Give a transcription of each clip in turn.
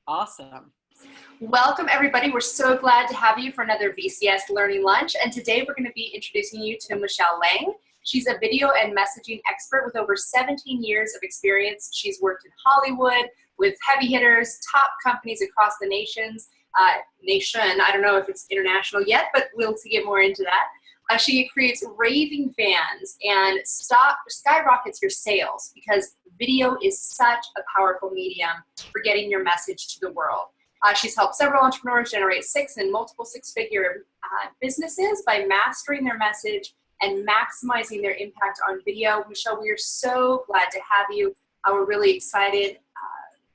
Awesome. Welcome, everybody. We're so glad to have you for another VCS Learning Lunch. And today we're going to be introducing you to Michelle Lange. She's a video and messaging expert with over 17 years of experience. She's worked in Hollywood with heavy hitters, top companies across the nation. I don't know if it's international yet, but we'll get more into that. She creates raving fans and skyrockets your sales because video is such a powerful medium for getting your message to the world. She's helped several entrepreneurs generate multiple six-figure businesses by mastering their message and maximizing their impact on video. Michelle, we are so glad to have you. We're really excited,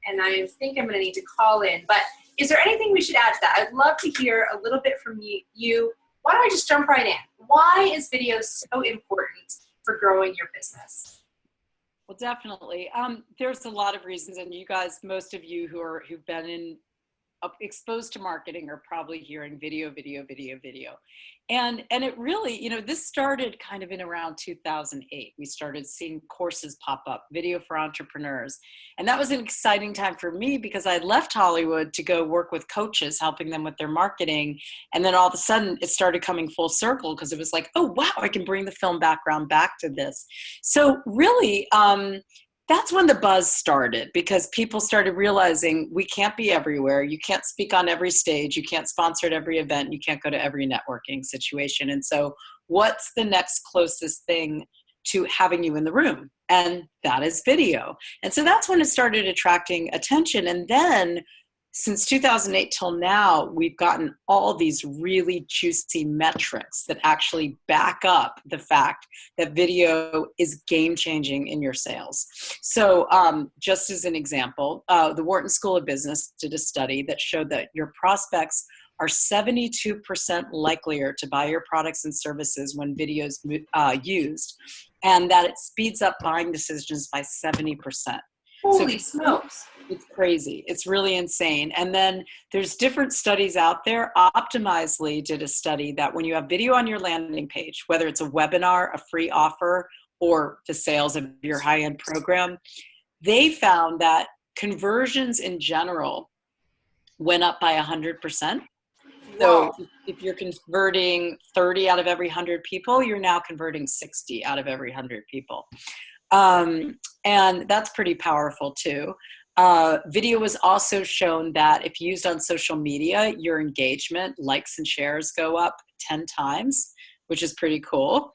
and I think I'm going to need to call in. But is there anything we should add to that? I'd love to hear a little bit from you. Why don't I just jump right in? Why is video so important for growing your business? Well, definitely. There's a lot of reasons, and you guys, most of you who've been exposed to marketing are probably hearing video. And it really, this started kind of in around 2008. We started seeing courses pop up, video for entrepreneurs. And that was an exciting time for me because I left Hollywood to go work with coaches, helping them with their marketing. And then all of a sudden it started coming full circle because it was like, oh, wow, I can bring the film background back to this. So really, that's when the buzz started because people started realizing we can't be everywhere. You can't speak on every stage. You can't sponsor at every event. You can't go to every networking situation. And so what's the next closest thing to having you in the room? And that is video. And so that's when it started attracting attention. And then since 2008 till now, we've gotten all these really juicy metrics that actually back up the fact that video is game-changing in your sales. So just as an example, the Wharton School of Business did a study that showed that your prospects are 72% likelier to buy your products and services when video is used, and that it speeds up buying decisions by 70%. Holy smokes. It's crazy. It's really insane. And then there's different studies out there. Optimizely did a study that when you have video on your landing page, whether it's a webinar, a free offer, or the sales of your high-end program, they found that conversions in general went up by 100%. So if you're converting 30 out of every 100 people, you're now converting 60 out of every 100 people. And that's pretty powerful too. Video was also shown that if used on social media, your engagement, likes and shares go up 10 times, which is pretty cool.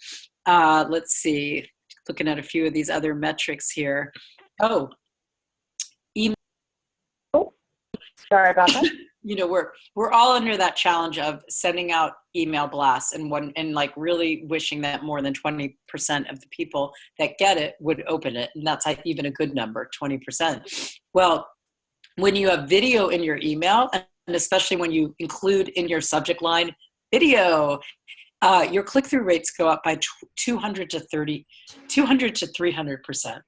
Let's see, looking at a few of these other metrics here. Oh, email. Oh, sorry about that. We're all under that challenge of sending out email blasts and like really wishing that more than 20% of the people that get it would open it. And that's like even a good number, 20%. Well, when you have video in your email, and especially when you include in your subject line video, your click-through rates go up by 200 to 300%.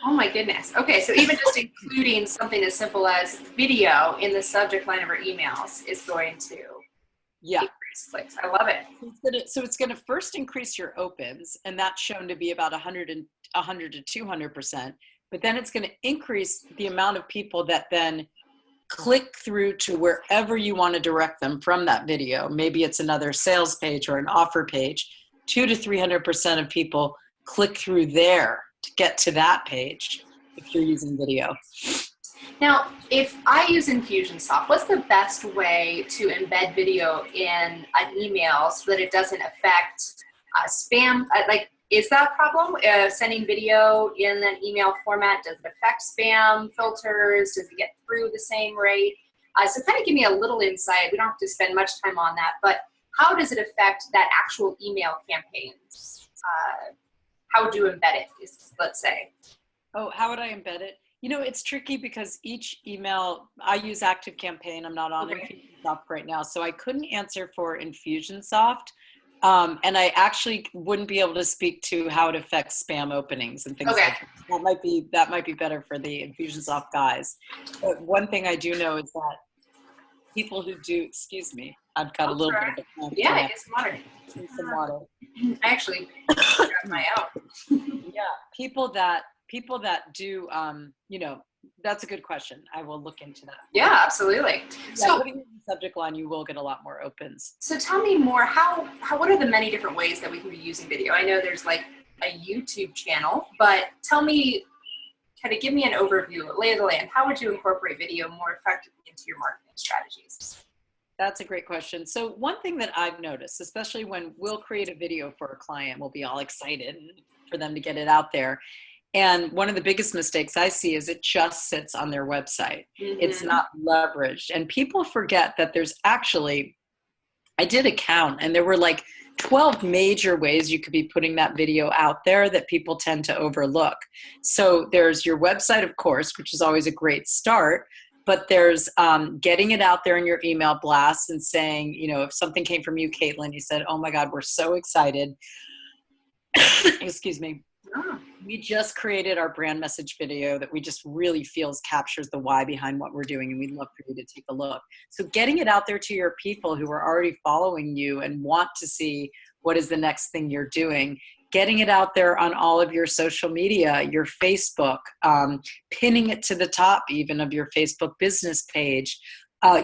Oh my goodness. Okay, so even just including something as simple as video in the subject line of our emails is going to increase clicks. I love it. So it's going to first increase your opens, and that's shown to be about 100 to 200%. But then it's going to increase the amount of people that then click through to wherever you want to direct them from that video. Maybe it's another sales page or an offer page. 200 to 300% of people click through there to get to that page if you're using video. Now, if I use Infusionsoft, what's the best way to embed video in an email so that it doesn't affect spam? Is that a problem? Sending video in an email format, does it affect spam filters? Does it get through the same rate? So kind of give me a little insight. We don't have to spend much time on that, but how does it affect that actual email campaigns? How would you embed it, let's say? Oh, how would I embed it? It's tricky because each email, I use ActiveCampaign. I'm not on Infusionsoft right now, so I couldn't answer for Infusionsoft. And I actually wouldn't be able to speak to how it affects spam openings and things like that. That might be better for the Infusionsoft guys. But one thing I do know is that people who do, excuse me, I've got a little bit of a yeah, get some water. Some water. I actually grabbed my own. Yeah, people that do, That's a good question. I will look into that. Yeah, absolutely. Yeah, So putting in the subject line, you will get a lot more opens. So tell me more, what are the many different ways that we can be using video? I know there's like a YouTube channel, but tell me, kind of give me an overview, lay of the land. How would you incorporate video more effectively into your marketing strategies? That's a great question. So one thing that I've noticed, especially when we'll create a video for a client, we'll be all excited for them to get it out there. And one of the biggest mistakes I see is it just sits on their website. It's not leveraged. And people forget that there's actually, I did a count, and there were like 12 major ways you could be putting that video out there that people tend to overlook. So there's your website, of course, which is always a great start. But there's getting it out there in your email blasts and saying, you know, if something came from you, Caitlin, you said, oh my God, we're so excited. Excuse me. Oh. We just created our brand message video that we just really feels captures the why behind what we're doing, and we'd love for you to take a look. So getting it out there to your people who are already following you and want to see what is the next thing you're doing, getting it out there on all of your social media, your Facebook, pinning it to the top even of your Facebook business page,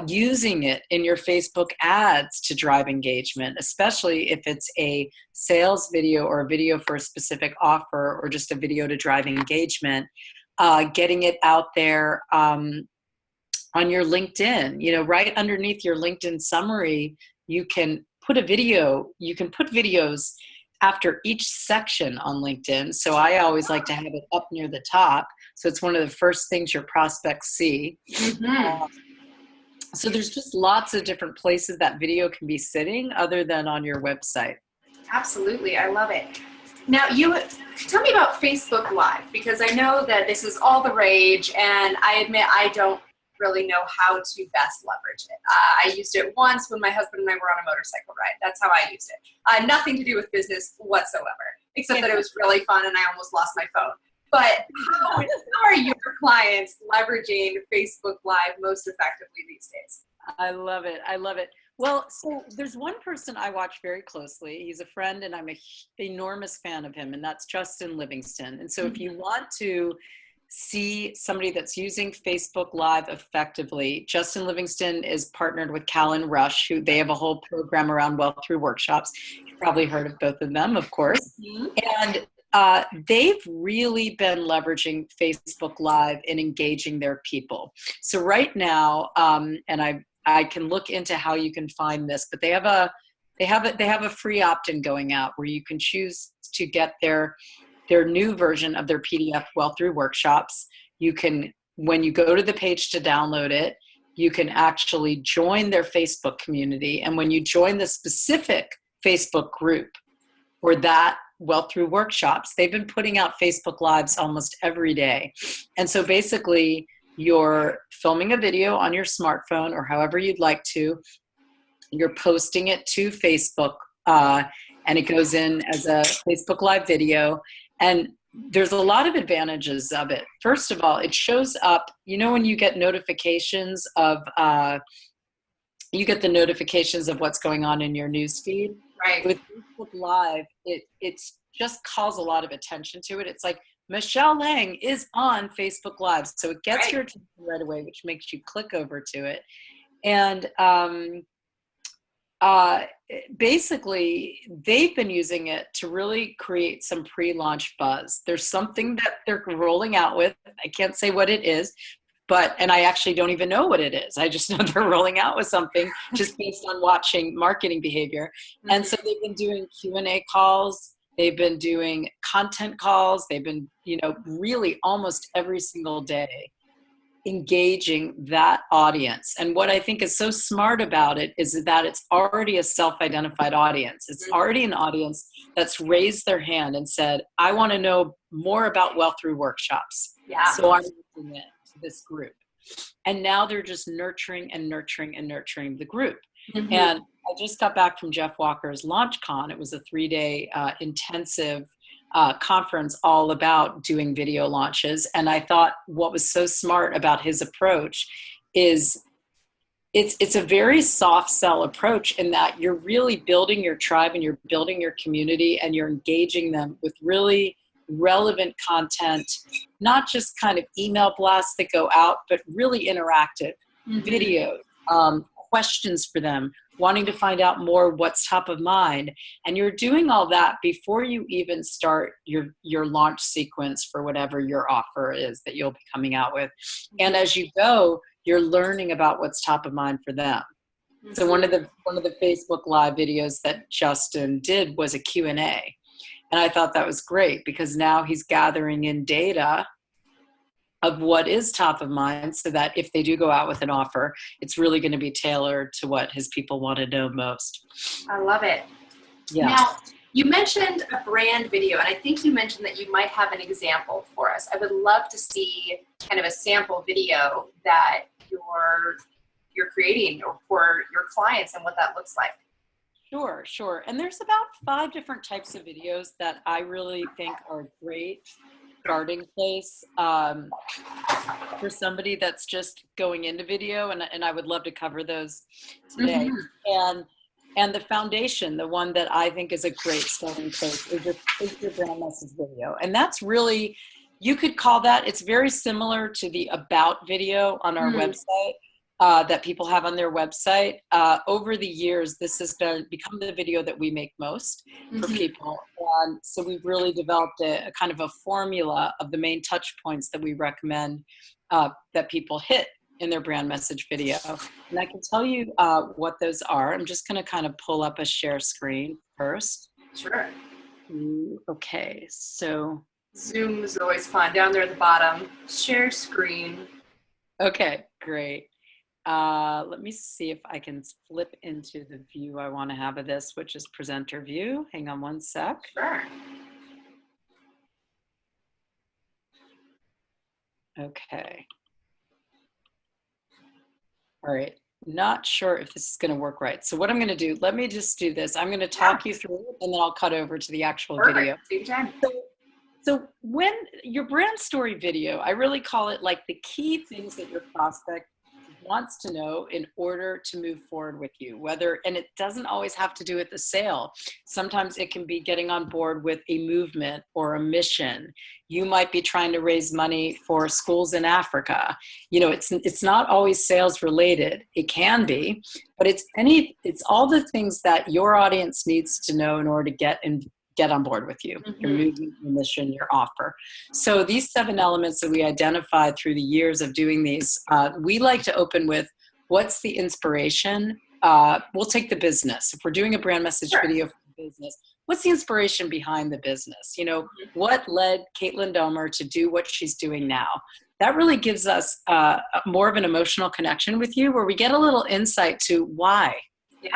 using it in your Facebook ads to drive engagement, especially if it's a sales video or a video for a specific offer or just a video to drive engagement, getting it out there on your LinkedIn. You know, right underneath your LinkedIn summary, you can put a video, you can put videos after each section on LinkedIn. So I always like to have it up near the top. So it's one of the first things your prospects see. So there's just lots of different places that video can be sitting other than on your website. Absolutely, I love it. Now, tell me about Facebook Live, because I know that this is all the rage, and I admit I don't really know how to best leverage it. I used it once when my husband and I were on a motorcycle ride. That's how I used it. Nothing to do with business whatsoever, except that it was really fun and I almost lost my phone. But how are your clients leveraging Facebook Live most effectively these days? I love it. I love it. Well, so there's one person I watch very closely. He's a friend, and I'm an enormous fan of him, and that's Justin Livingston. And so if you want to see somebody that's using Facebook Live effectively, Justin Livingston is partnered with Callan Rush, who they have a whole program around wealth through workshops. You've probably heard of both of them, of course. And they've really been leveraging Facebook Live and engaging their people. So right now, and I can look into how you can find this, but they have a free opt-in going out where you can choose to get their new version of their PDF Wealth Through Workshops. You can, when you go to the page to download it, you can actually join their Facebook community. And when you join the specific Facebook group for that Wealth Through Workshops, they've been putting out Facebook Lives almost every day. And so basically you're filming a video on your smartphone or however you'd like to, you're posting it to Facebook, and it goes in as a Facebook Live video. And there's a lot of advantages of it. First of all, it shows up, you know, when you get notifications of, you get the notifications of what's going on in your news feed. Right. With Facebook Live, it's just calls a lot of attention to it. It's like, Michelle Lange is on Facebook Live. So it gets your attention right away, which makes you click over to it. And basically, they've been using it to really create some pre-launch buzz. There's something that they're rolling out with. I can't say what it is, and I actually don't even know what it is. I just know they're rolling out with something just based on watching marketing behavior. And so they've been doing Q&A calls. They've been doing content calls. They've been, you know, really almost every single day engaging that audience. And what I think is so smart about it is that it's already a self-identified audience. It's already an audience that's raised their hand and said, I want to know more about Wealth Through Workshops. Yeah. So I'm using it to this group. And now they're just nurturing and nurturing and nurturing the group. And I just got back from Jeff Walker's LaunchCon. It was a 3-day intensive conference all about doing video launches. And I thought what was so smart about his approach is it's a very soft sell approach in that you're really building your tribe and you're building your community and you're engaging them with really relevant content, not just kind of email blasts that go out, but really interactive videos, questions for them, wanting to find out more what's top of mind. And you're doing all that before you even start your launch sequence for whatever your offer is that you'll be coming out with. And as you go, you're learning about what's top of mind for them. So one of the Facebook Live videos that Justin did was a Q&A. And I thought that was great because now he's gathering in data of what is top of mind so that if they do go out with an offer, it's really going to be tailored to what his people want to know most. I love it. Yeah. Now, you mentioned a brand video, and I think you mentioned that you might have an example for us. I would love to see kind of a sample video that you're creating for your clients and what that looks like. Sure. And there's about 5 different types of videos that I really think are great starting place for somebody that's just going into video, and I would love to cover those today. And the foundation, the one that I think is a great starting place, is your brand message video. And that's really, you could call that, it's very similar to the about video on our website that people have on their website. Over the years, this has become the video that we make most for people. And so we've really developed a kind of a formula of the main touch points that we recommend that people hit in their brand message video. And I can tell you what those are. I'm just going to kind of pull up a share screen first. Sure. Okay, so. Zoom is always fun. Down there at the bottom, share screen. Okay, great. Let me see if I can flip into the view I want to have of this, which is presenter view. Hang on one sec. Sure. Okay. All right. Not sure if this is going to work right. So what I'm going to do, let me just do this. I'm going to talk you through it, and then I'll cut over to the actual video. Same time. So when your brand story video, I really call it like the key things that your prospect wants to know in order to move forward with you, and it doesn't always have to do with the sale. Sometimes it can be getting on board with a movement or a mission. You might be trying to raise money for schools in Africa. It's not always sales related. It can be, but it's all the things that your audience needs to know in order to get on board with you, your movement, your mission, your offer. So these 7 elements that we identified through the years of doing these, we like to open with, what's the inspiration? We'll take the business. If we're doing a brand message video for the business, what's the inspiration behind the business? What led Caitlin Domer to do what she's doing now? That really gives us more of an emotional connection with you, where we get a little insight to why.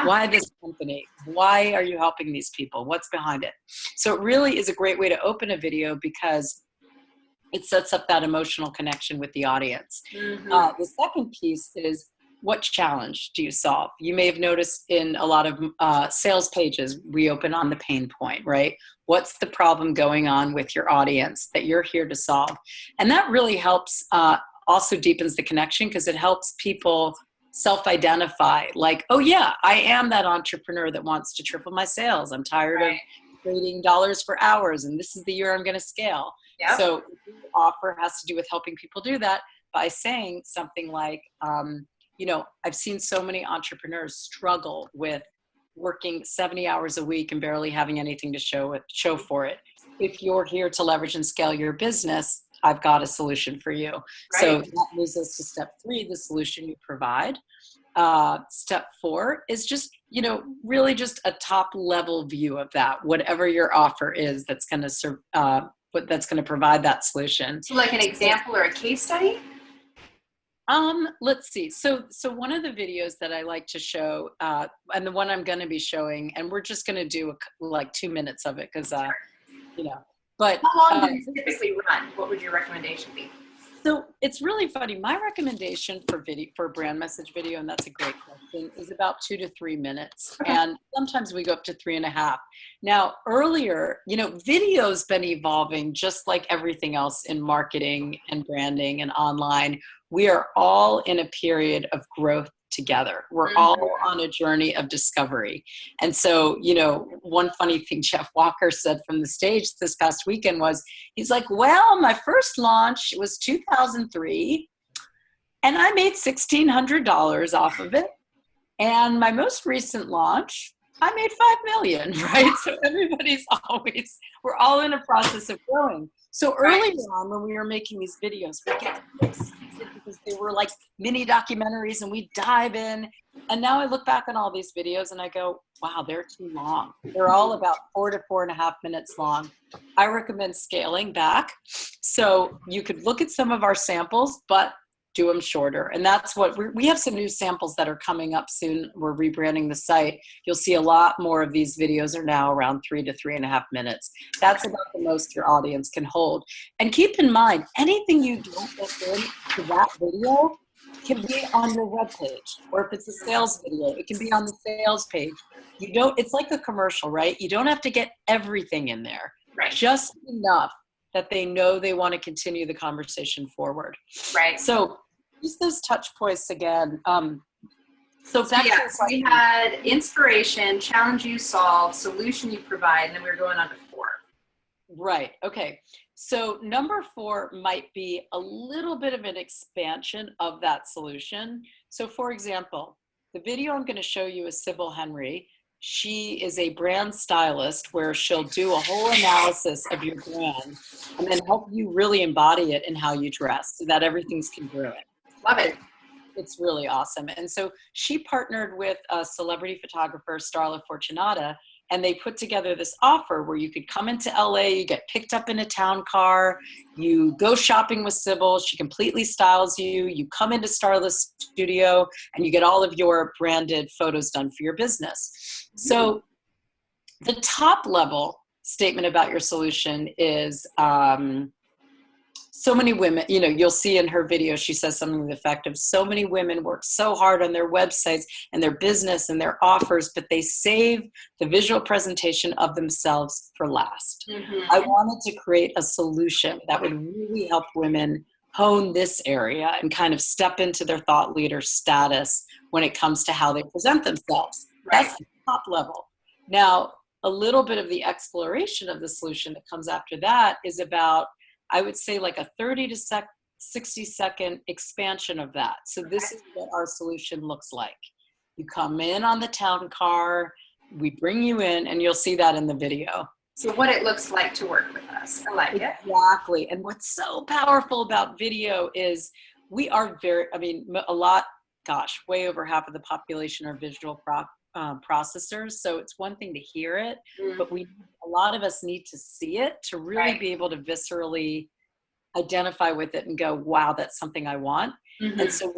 Why this company? Why are you helping these people? What's behind it? So it really is a great way to open a video because it sets up that emotional connection with the audience. The second piece is, what challenge do you solve? You may have noticed in a lot of sales pages, we open on the pain point, right? What's the problem going on with your audience that you're here to solve? And that really helps, also deepens the connection, because it helps people self-identify, like, oh yeah, I am that entrepreneur that wants to triple my sales. I'm tired of trading dollars for hours, and this is the year I'm going to scale. So the offer has to do with helping people do that by saying something like, I've seen so many entrepreneurs struggle with working 70 hours a week and barely having anything to show for it. If you're here to leverage and scale your business, I've got a solution for you. So that moves us to step 3, the solution you provide. Step 4 is just, really just a top level view of that, whatever your offer is that's going to provide that solution. So like an example or a case study? Let's see. So one of the videos that I like to show, and the one I'm going to be showing, and we're just going to do like 2 minutes of it because, But how long do you typically run? What would your recommendation be? So it's really funny. My recommendation for brand message video, and that's a great question, is about 2 to 3 minutes. And sometimes we go up to 3.5. Now, earlier, video's been evolving just like everything else in marketing and branding and online. We are all in a period of growth together. We're all on a journey of discovery. And so, you know, one funny thing Jeff Walker said from the stage this past weekend was, he's like, well, my first launch was 2003 and I made $1,600 off of it. And my most recent launch, I made 5 million, right? So we're all in a process of growing. So early on when we were making these videos, we get so excited because they were like mini documentaries and we dive in. And now I look back on all these videos and I go, wow, they're too long. They're all about 4 to 4.5 minutes long. I recommend scaling back. So you could look at some of our samples, but do them shorter. And that's what we have some new samples that are coming up soon. We're rebranding the site. You'll see a lot more of these videos are now around 3 to 3.5 minutes. That's about the most your audience can hold. And keep in mind, anything you don't get into that video can be on your webpage, or if it's a sales video, it can be on the sales page. It's like a commercial, right? You don't have to get everything in there, just enough that they know they want to continue the conversation forward. Right. So use those touch points again. So we had inspiration, challenge you solve, solution you provide, and then we were going on to 4. Right. Okay. So number 4 might be a little bit of an expansion of that solution. So for example, the video I'm going to show you is Sybil Henry. She is a brand stylist where she'll do a whole analysis of your brand and then help you really embody it in how you dress so that everything's congruent. Love it. It's really awesome. And so she partnered with a celebrity photographer, Starla Fortunata, and they put together this offer where you could come into LA, you get picked up in a town car, you go shopping with Sybil, she completely styles you, you come into Starla's studio, and you get all of your branded photos done for your business. So the top level statement about your solution is, so many women, you know, you'll see in her video, she says something to the effect of, so many women work so hard on their websites and their business and their offers, but they save the visual presentation of themselves for last. I wanted to create a solution that would really help women hone this area and kind of step into their thought leader status when it comes to how they present themselves. That's the top level. Now, a little bit of the exploration of the solution that comes after that is about, I would say, like a 30 to 60 second expansion of that. So this is what our solution looks like. You come in on the town car, we bring you in, and you'll see that in the video. So what it looks like to work with us. I like it. Exactly. And what's so powerful about video is we are way over half of the population are visual processors. So it's one thing to hear it, but a lot of us need to see it to really be able to viscerally identify with it and go, wow, that's something I want. And so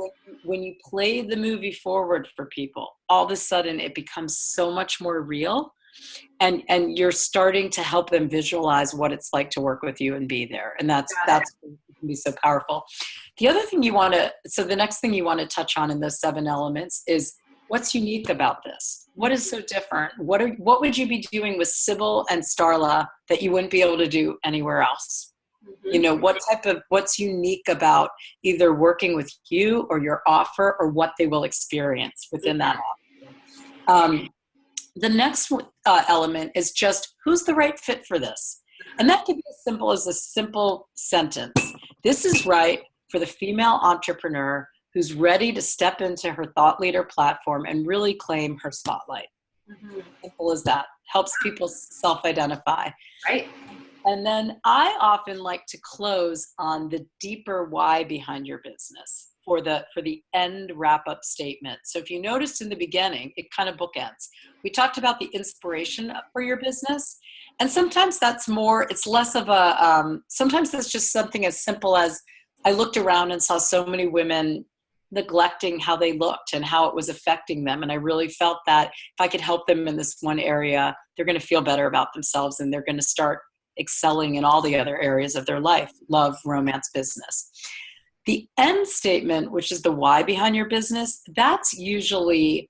when you play the movie forward for people, all of a sudden it becomes so much more real, and you're starting to help them visualize what it's like to work with you and be there. And that's can be so powerful. The other thing the next thing you want to touch on in those 7 elements is, what's unique about this? What is so different? What would you be doing with Sybil and Starla that you wouldn't be able to do anywhere else? You know, what's unique about either working with you or your offer or what they will experience within that offer? The next element is just, who's the right fit for this? And that can be as simple as a simple sentence. This is right for the female entrepreneur who's ready to step into her thought leader platform and really claim her spotlight. Simple as that. Helps people self-identify. Right. And then I often like to close on the deeper why behind your business for the end wrap-up statement. So if you noticed in the beginning, it kind of bookends. We talked about the inspiration for your business. And sometimes it's less of sometimes that's just something as simple as, I looked around and saw so many women neglecting how they looked and how it was affecting them. And I really felt that if I could help them in this one area, they're going to feel better about themselves and they're going to start excelling in all the other areas of their life: love, romance, business. The end statement, which is the why behind your business, that's usually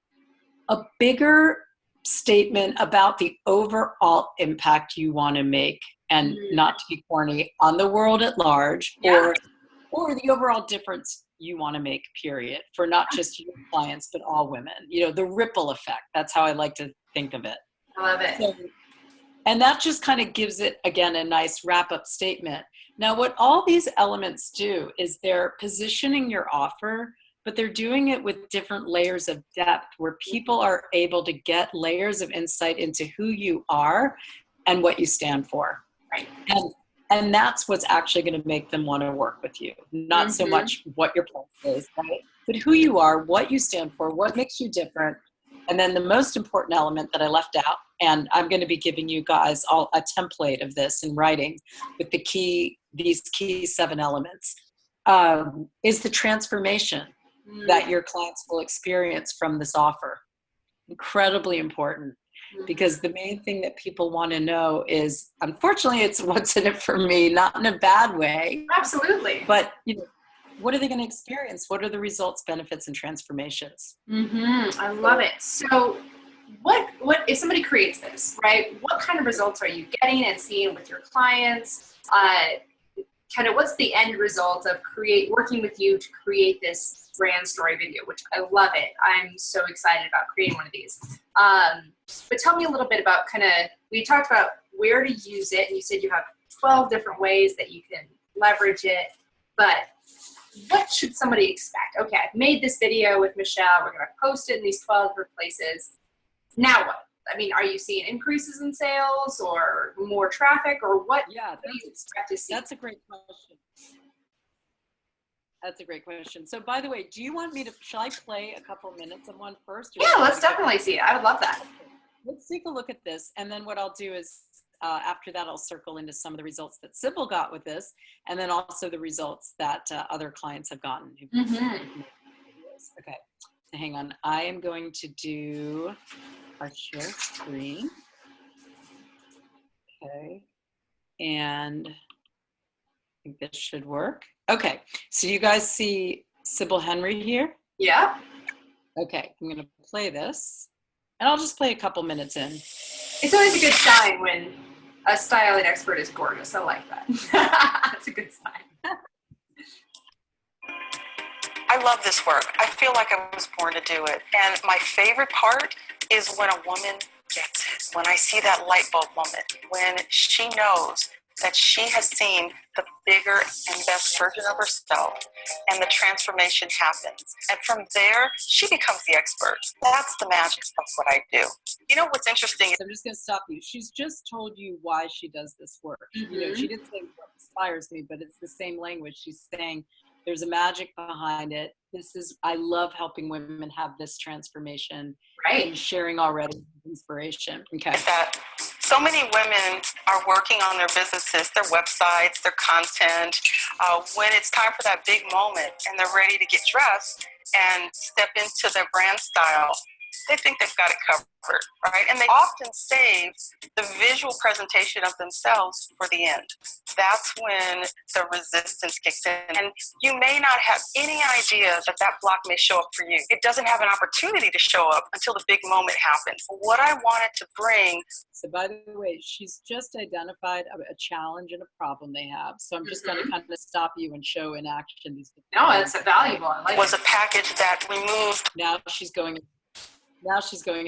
a bigger statement about the overall impact you want to make, and not to be corny, on the world at large, or the overall difference you want to make, period, for not just your clients, but all women. You know, the ripple effect. That's how I like to think of it. I love it. So, and that just kind of gives it, again, a nice wrap-up statement. Now, what all these elements do is they're positioning your offer, but they're doing it with different layers of depth where people are able to get layers of insight into who you are and what you stand for. Right. And that's what's actually going to make them want to work with you. Not so much what your price is, right? But who you are, what you stand for, what makes you different. And then the most important element that I left out, and I'm going to be giving you guys all a template of this in writing with these key 7 elements, is the transformation that your clients will experience from this offer. Incredibly important. Because the main thing that people want to know is, unfortunately, it's what's in it for me, not in a bad way. Absolutely. But, you know, what are they going to experience? What are the results, benefits, and transformations? I love it. So what if somebody creates this, right? What kind of results are you getting and seeing with your clients? Kind of what's the end result of working with you to create this brand story video, which I love it. I'm so excited about creating one of these. But tell me a little bit about we talked about where to use it, and you said you have 12 different ways that you can leverage it, but what should somebody expect? Okay, I've made this video with Michelle. We're going to post it in these 12 different places. Now what? I mean, are you seeing increases in sales or more traffic, or what do you expect to see? That's a great question. That's a great question. So by the way, do you want me to, shall I play a couple minutes of one first? Yeah, let's definitely see it. I would love that. Let's take a look at this. And then what I'll do is, after that, I'll circle into some of the results that Sybil got with this, and then also the results that other clients have gotten. Okay, so hang on. I am going to do our share screen. Okay, and I think this should work. Okay, so you guys see Sybil Henry here? Yeah. Okay, I'm going to play this, and I'll just play a couple minutes in. It's always a good sign when a styling expert is gorgeous. I like that. That's a good sign. I love this work. I feel like I was born to do it. And my favorite part is when a woman gets it. When I see that light bulb moment, when she knows that she has seen the bigger and best version of herself, and the transformation happens. And from there, she becomes the expert. That's the magic of what I do. You know what's interesting? I'm just going to stop you. She's just told you why she does this work. You know, she didn't say what inspires me, but it's the same language. She's saying there's a magic behind it. I love helping women have this transformation. Right. And sharing already inspiration. Okay. That so many women are working on their businesses, their websites, their content. When it's time for that big moment and they're ready to get dressed and step into their brand style, they think they've got it covered, right? And they often save the visual presentation of themselves for the end. That's when the resistance kicks in. And you may not have any idea that that block may show up for you. It doesn't have an opportunity to show up until the big moment happens. What I wanted to bring. So by the way, she's just identified a challenge and a problem they have. So I'm just going to kind of stop you and show in action these. No, it's valuable. I like was a package that removed. Now she's going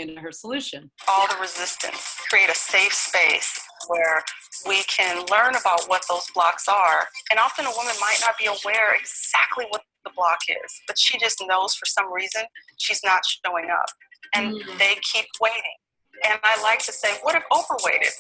into her solution. All the resistance, create a safe space where we can learn about what those blocks are. And often a woman might not be aware exactly what the block is, but she just knows for some reason she's not showing up. And they keep waiting. And I like to say, what if Oprah waited?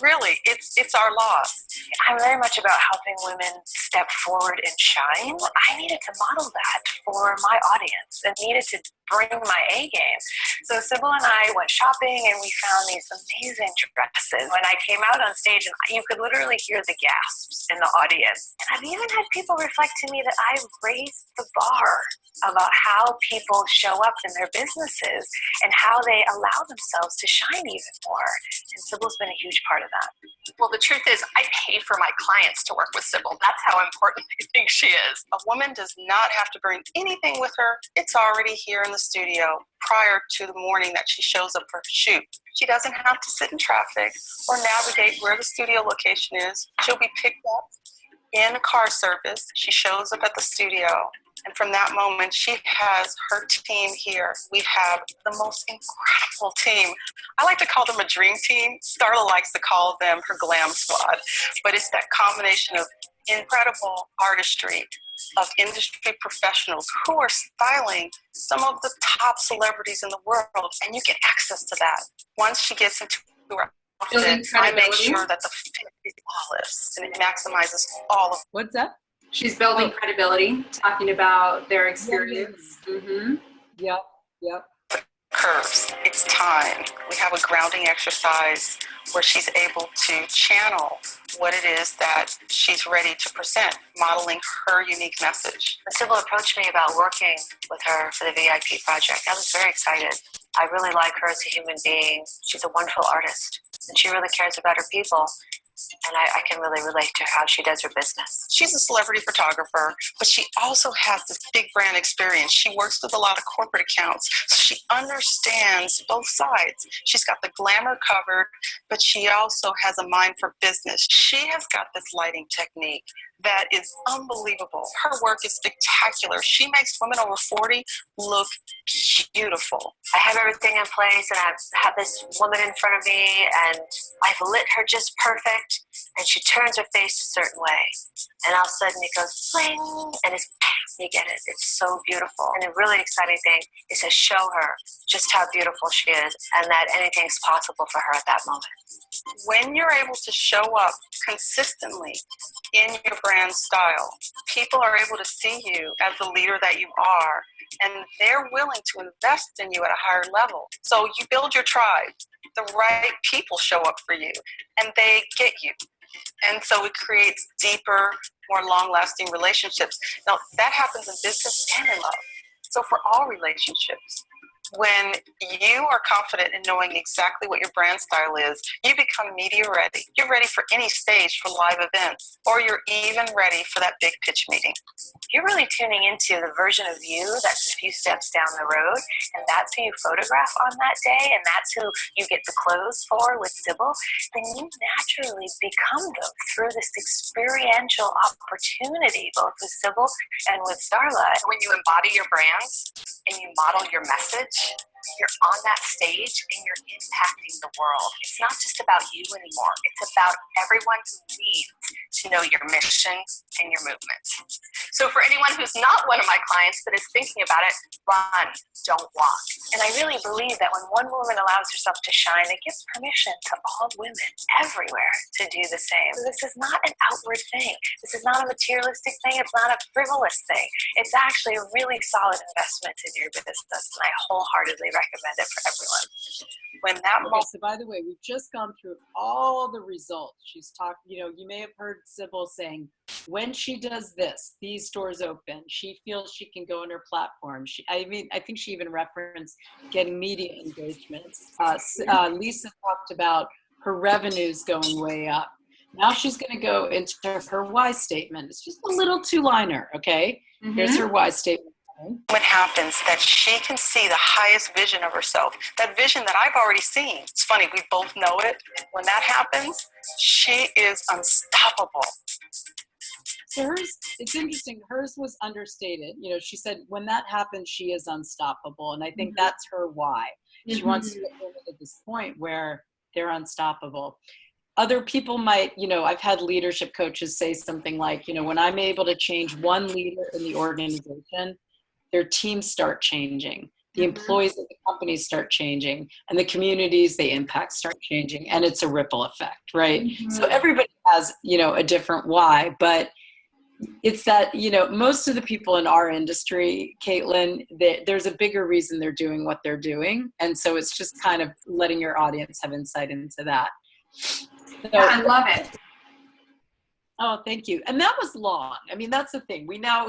Really, it's our loss. I'm very much about helping women step forward and shine. I needed to model that for my audience and needed to bring my A game. So Sybil and I went shopping and we found these amazing dresses. When I came out on stage, and you could literally hear the gasps in the audience. And I've even had people reflect to me that I've raised the bar about how people show up in their businesses and how they allow themselves to shine even more. And Sybil's been a huge part of that. Well, the truth is, I pay for my clients to work with Sybil. That's how important I think she is. A woman does not have to bring anything with her. It's already here in the studio prior to the morning that she shows up for her shoot. She doesn't have to sit in traffic or navigate where the studio location is. She'll be picked up in a car service. She shows up at the studio. And from that moment, she has her team here. We have the most incredible team. I like to call them a dream team. Starla likes to call them her glam squad. But it's that combination of incredible artistry, of industry professionals who are styling some of the top celebrities in the world. And you get access to that. Once she gets into her outfit, I make sure that the fit is flawless and it maximizes all of. What's that? She's building credibility, talking about their experience. Yep, yep. Curves. It's time. We have a grounding exercise where she's able to channel what it is that she's ready to present, modeling her unique message. When Sybil approached me about working with her for the VIP project, I was very excited. I really like her as a human being. She's a wonderful artist, and she really cares about her people. And I can really relate to how she does her business. She's a celebrity photographer, but she also has this big brand experience. She works with a lot of corporate accounts, so she understands both sides. She's got the glamour covered, but she also has a mind for business. She has got this lighting technique that is unbelievable. Her work is spectacular. She makes women over 40 look beautiful. I have everything in place, and I have this woman in front of me, and I've lit her just perfect, and she turns her face a certain way, and all of a sudden it goes bling, and it's you get it. It's so beautiful. And a really exciting thing is to show her just how beautiful she is, and that anything's possible for her at that moment. When you're able to show up consistently in your brand style, people are able to see you as the leader that you are, and they're willing to invest in you at a higher level. So you build your tribe. The right people show up for you, and they get you. And so it creates deeper, more long-lasting relationships. Now, that happens in business and in love. So for all relationships, when you are confident in knowing exactly what your brand style is, you become media ready. You're ready for any stage for live events, or you're even ready for that big pitch meeting. You're really tuning into the version of you that's a few steps down the road, and that's who you photograph on that day, and that's who you get the clothes for with Sybil, then you naturally become them through this experiential opportunity, both with Sybil and with Starla. When you embody your brands and you model your message, you're on that stage and you're impacting the world. It's not just about you anymore. It's about everyone who needs to know your mission and your movement. So for anyone who's not one of my clients but is thinking about it, run, don't walk. And I really believe that when one woman allows herself to shine, it gives permission to all women everywhere to do the same. So this is not an outward thing. This is not a materialistic thing. It's not a frivolous thing. It's actually a really solid investment in your business, and I wholeheartedly recommend it for everyone. When that Okay, so by the way, we've just gone through all the results. She's talked, you may have heard Sybil saying, when she does this, these doors open. She feels she can go on her platform. I think she even referenced getting media engagements. Lisa talked about her revenues going way up. Now she's going to go into her why statement. It's just a little two-liner, okay? Here's her why statement. What happens that she can see the highest vision of herself, that vision that I've already seen. It's funny, we both know it. When that happens, she is unstoppable. So hers, it's interesting, hers was understated. She said when that happens, she is unstoppable. And I think that's her why. She wants to get women at this point where they're unstoppable. Other people might, I've had leadership coaches say something like, when I'm able to change one leader in the organization, their teams start changing, the employees of the companies start changing, and the communities they impact start changing, and it's a ripple effect, right? So everybody has, a different why, but it's that, most of the people in our industry, Caitlin, there's a bigger reason they're doing what they're doing, and so it's just kind of letting your audience have insight into that. So, yeah, I love it. Oh, thank you. And that was long. I mean, that's the thing. We now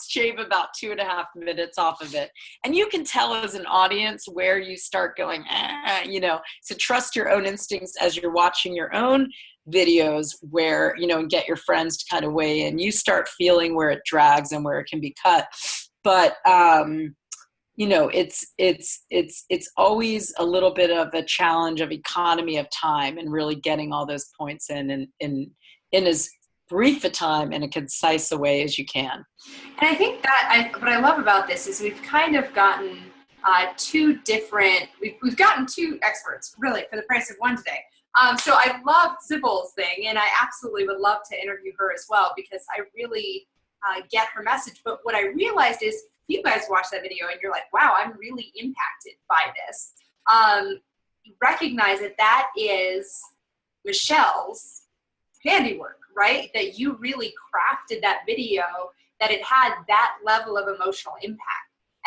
shave about 2.5 minutes off of it. And you can tell as an audience where you start going, so trust your own instincts as you're watching your own videos where, and get your friends to kind of weigh in. You start feeling where it drags and where it can be cut. But, it's always a little bit of a challenge of economy of time and really getting all those points in as brief a time in a concise a way as you can. And I think that what I love about this is we've kind of gotten we've gotten two experts really for the price of one today. So I loved Sybil's thing, and I absolutely would love to interview her as well, because I really get her message. But what I realized is, you guys watch that video and you're like, wow, I'm really impacted by this. You recognize that that is Michelle's handiwork, right? That you really crafted that video, that it had that level of emotional impact.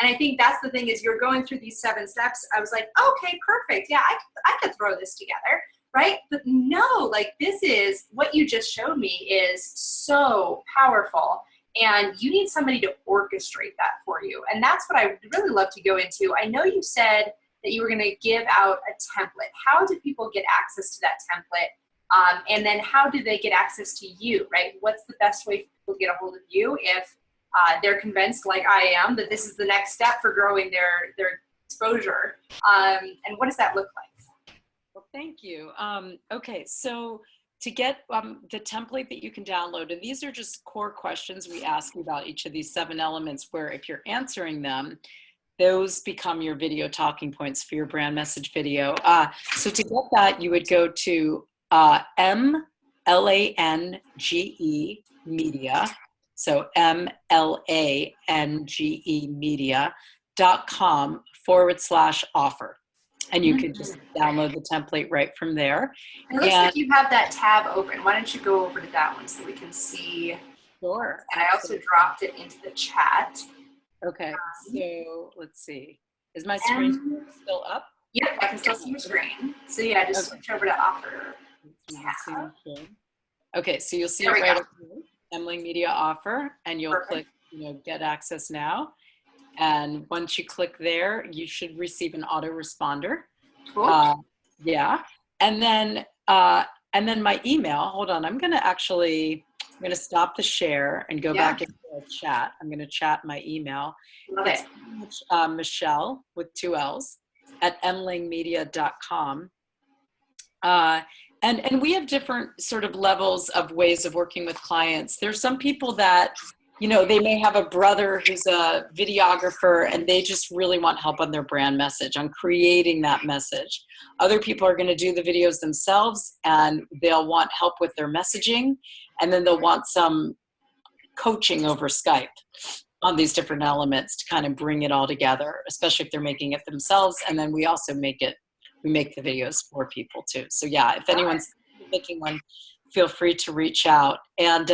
And I think that's the thing, is you're going through these 7 steps. I was like, okay, perfect. Yeah, I could throw this together, right? But no, like, this is what you just showed me is so powerful. And you need somebody to orchestrate that for you. And that's what I really love to go into. I know you said that you were going to give out a template. How do people get access to that template? And then how do they get access to you, right? What's the best way for people to get a hold of you if they're convinced, like I am, that this is the next step for growing their exposure? And what does that look like? Well, thank you. Okay, so to get the template that you can download, and these are just core questions we ask you about each of these 7 elements, where if you're answering them, those become your video talking points for your brand message video. So to get that, you would go to MLANGE Media. So MLANGE Media.com/offer. And you can just download the template right from there. It looks like you have that tab open. Why don't you go over to that one so we can see? Sure. And I also dropped it into the chat. Okay, so let's see. Is my screen still up? Yep, I can still see your screen. So yeah, just switch over to offer. Okay, so you'll see it right up here, Emling Media Offer, and you'll click, get access now. And once you click there, you should receive an autoresponder. Cool. Yeah, and then my email. Hold on, I'm gonna stop the share and go back into the chat. I'm gonna chat my email. Love it. It's Michelle with 2 L's at emlingmedia.com. And we have different sort of levels of ways of working with clients. There's some people that, they may have a brother who's a videographer and they just really want help on their brand message, on creating that message. Other people are going to do the videos themselves and they'll want help with their messaging, and then they'll want some coaching over Skype on these different elements to kind of bring it all together, especially if they're making it themselves. And then we also make the videos for people too. So yeah, if anyone's making one, feel free to reach out. And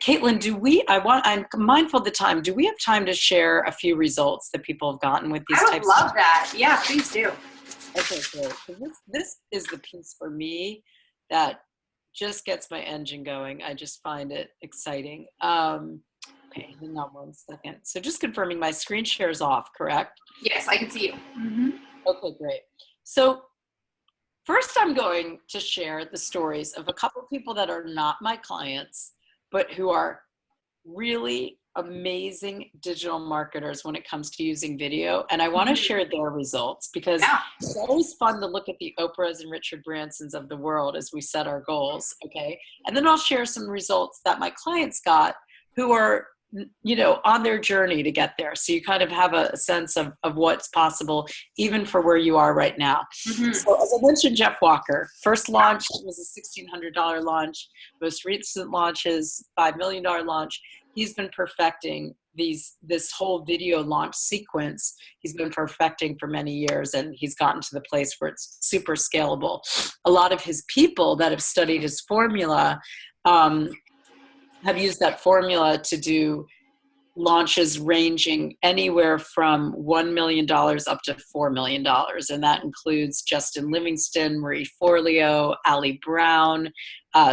Caitlin, I'm mindful of the time. Do we have time to share a few results that people have gotten with these types? I would love that. Yeah, please do. Okay, great. So this is the piece for me that just gets my engine going. I just find it exciting. Okay, hang on 1 second. So just confirming, my screen share is off, correct? Yes, I can see you. Mm-hmm. Okay, great. So first, I'm going to share the stories of a couple of people that are not my clients, but who are really amazing digital marketers when it comes to using video. And I want to share their results, because it's always fun to look at the Oprahs and Richard Bransons of the world as we set our goals, okay? And then I'll share some results that my clients got who are on their journey to get there. So you kind of have a sense of what's possible, even for where you are right now. Mm-hmm. So as I mentioned, Jeff Walker, first launch was a $1,600 launch. Most recent launch is $5 million launch. He's been perfecting this whole video launch sequence. He's been perfecting for many years, and he's gotten to the place where it's super scalable. A lot of his people that have studied his formula have used that formula to do launches ranging anywhere from $1 million up to $4 million. And that includes Justin Livingston, Marie Forleo, Ali Brown,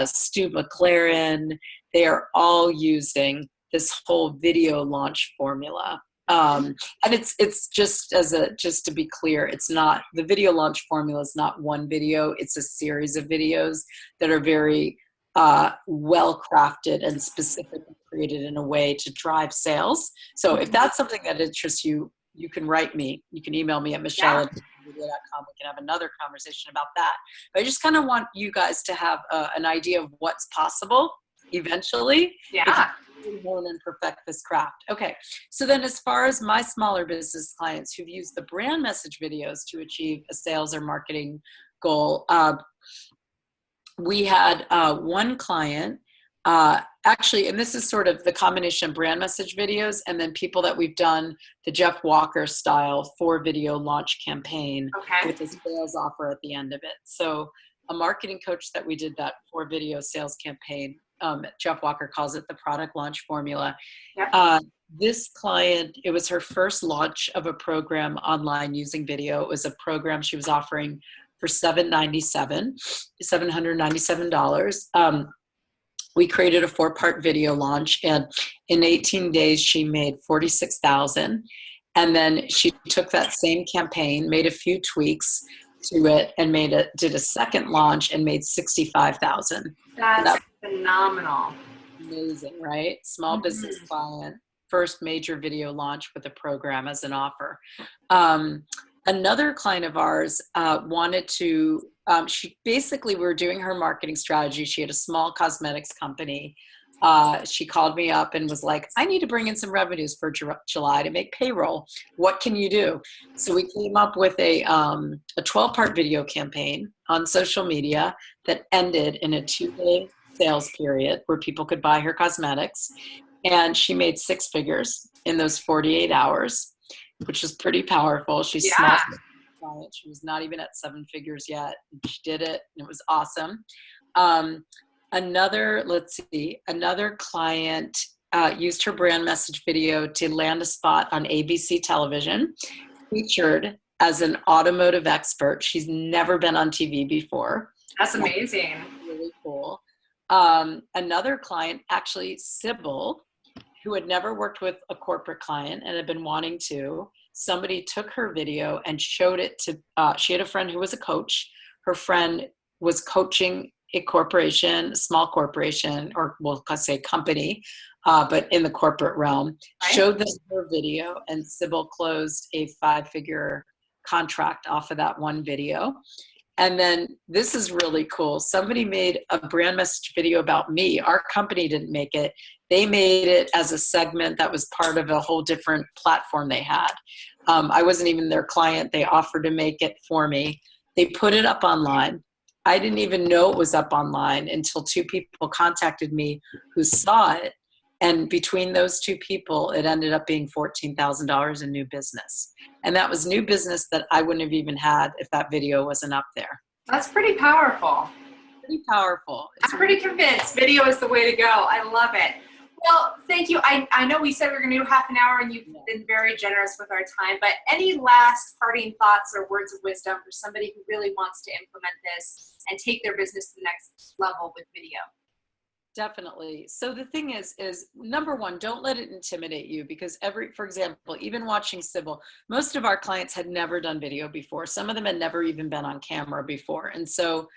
Stu McLaren. They are all using this whole video launch formula. And it's just to be clear, it's not, the video launch formula is not one video. It's a series of videos that are very well crafted and specifically created in a way to drive sales. So if that's something that interests you, you can write me. You can email me at michelle@media.com. We can have another conversation about that. But I just kind of want you guys to have an idea of what's possible eventually. Yeah. If you hone and perfect this craft. Okay. So then as far as my smaller business clients who've used the brand message videos to achieve a sales or marketing goal, we had one client, actually, and this is sort of the combination of brand message videos and then people that we've done the Jeff Walker style 4-video launch campaign with a sales offer at the end of it. So a marketing coach that we did that 4-video sales campaign, Jeff Walker calls it the product launch formula. Yep. This client, it was her first launch of a program online using video. It was a program she was offering for $797. We created a 4-part video launch, and in 18 days she made $46,000. And then she took that same campaign, made a few tweaks to it, and did a second launch and made $65,000. That's phenomenal. Amazing, right? Small business client, first major video launch with a program as an offer. Another client of ours wanted to, we were doing her marketing strategy. She had a small cosmetics company. She called me up and was like, I need to bring in some revenues for July to make payroll. What can you do? So we came up with a 12-part video campaign on social media that ended in a 2-day sales period where people could buy her cosmetics. And she made 6 figures in those 48 hours. Which was pretty powerful. She's small. She was not even at 7 figures yet. She did it, and it was awesome. Another client used her brand message video to land a spot on ABC television, featured as an automotive expert. She's never been on TV before. That's amazing. Really cool. Another client, actually, Sybil, who had never worked with a corporate client and had been wanting to. Somebody took her video and showed it to, she had a friend who was a coach. Her friend was coaching a corporation, a small corporation, or we'll say company, but in the corporate realm, showed them her video, and Sybil closed a 5-figure contract off of that one video. And then this is really cool. Somebody made a brand message video about me. Our company didn't make it. They made it as a segment that was part of a whole different platform they had. I wasn't even their client. They offered to make it for me. They put it up online. I didn't even know it was up online until 2 people contacted me who saw it. And between those 2 people, it ended up being $14,000 in new business. And that was new business that I wouldn't have even had if that video wasn't up there. That's pretty powerful. Pretty powerful. I'm pretty convinced video is the way to go. I love it. Well, thank you. I know we said we were going to do half an hour, and you've been very generous with our time, but any last parting thoughts or words of wisdom for somebody who really wants to implement this and take their business to the next level with video? Definitely. So the thing is number one, don't let it intimidate you, because for example, even watching Sybil, most of our clients had never done video before. Some of them had never even been on camera before. And so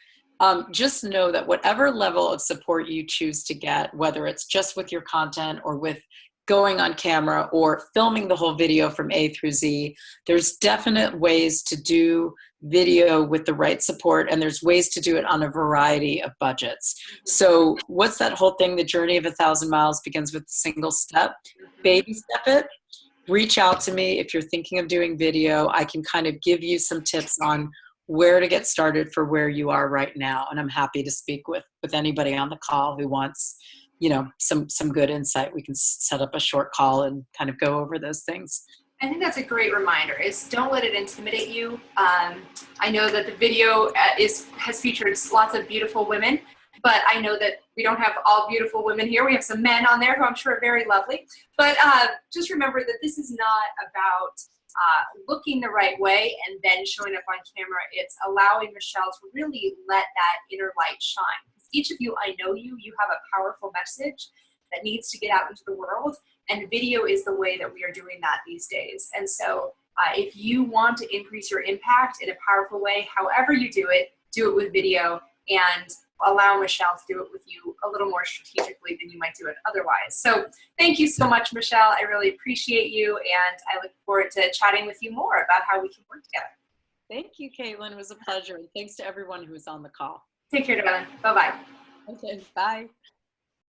just know that whatever level of support you choose to get, whether it's just with your content or with going on camera or filming the whole video from A through Z, there's definite ways to do video with the right support, and there's ways to do it on a variety of budgets. So what's that whole thing? The journey of 1,000 miles begins with a single step. Baby step it. Reach out to me if you're thinking of doing video. I can kind of give you some tips on where to get started for where you are right now. And I'm happy to speak with anybody on the call who wants, some good insight. We can set up a short call and kind of go over those things. I think that's a great reminder, is don't let it intimidate you. I know that the video has featured lots of beautiful women, but I know that we don't have all beautiful women here. We have some men on there who I'm sure are very lovely. But just remember that this is not about looking the right way and then showing up on camera. It's allowing Michelle to really let that inner light shine. Because each of you, I know you have a powerful message that needs to get out into the world. And video is the way that we are doing that these days. And so if you want to increase your impact in a powerful way, however you do it with video, and allow Michelle to do it with you a little more strategically than you might do it otherwise. So thank you so much, Michelle. I really appreciate you, and I look forward to chatting with you more about how we can work together. Thank you, Caitlin. It was a pleasure. And thanks to everyone who was on the call. Take care, darling. Bye-bye. Okay, bye.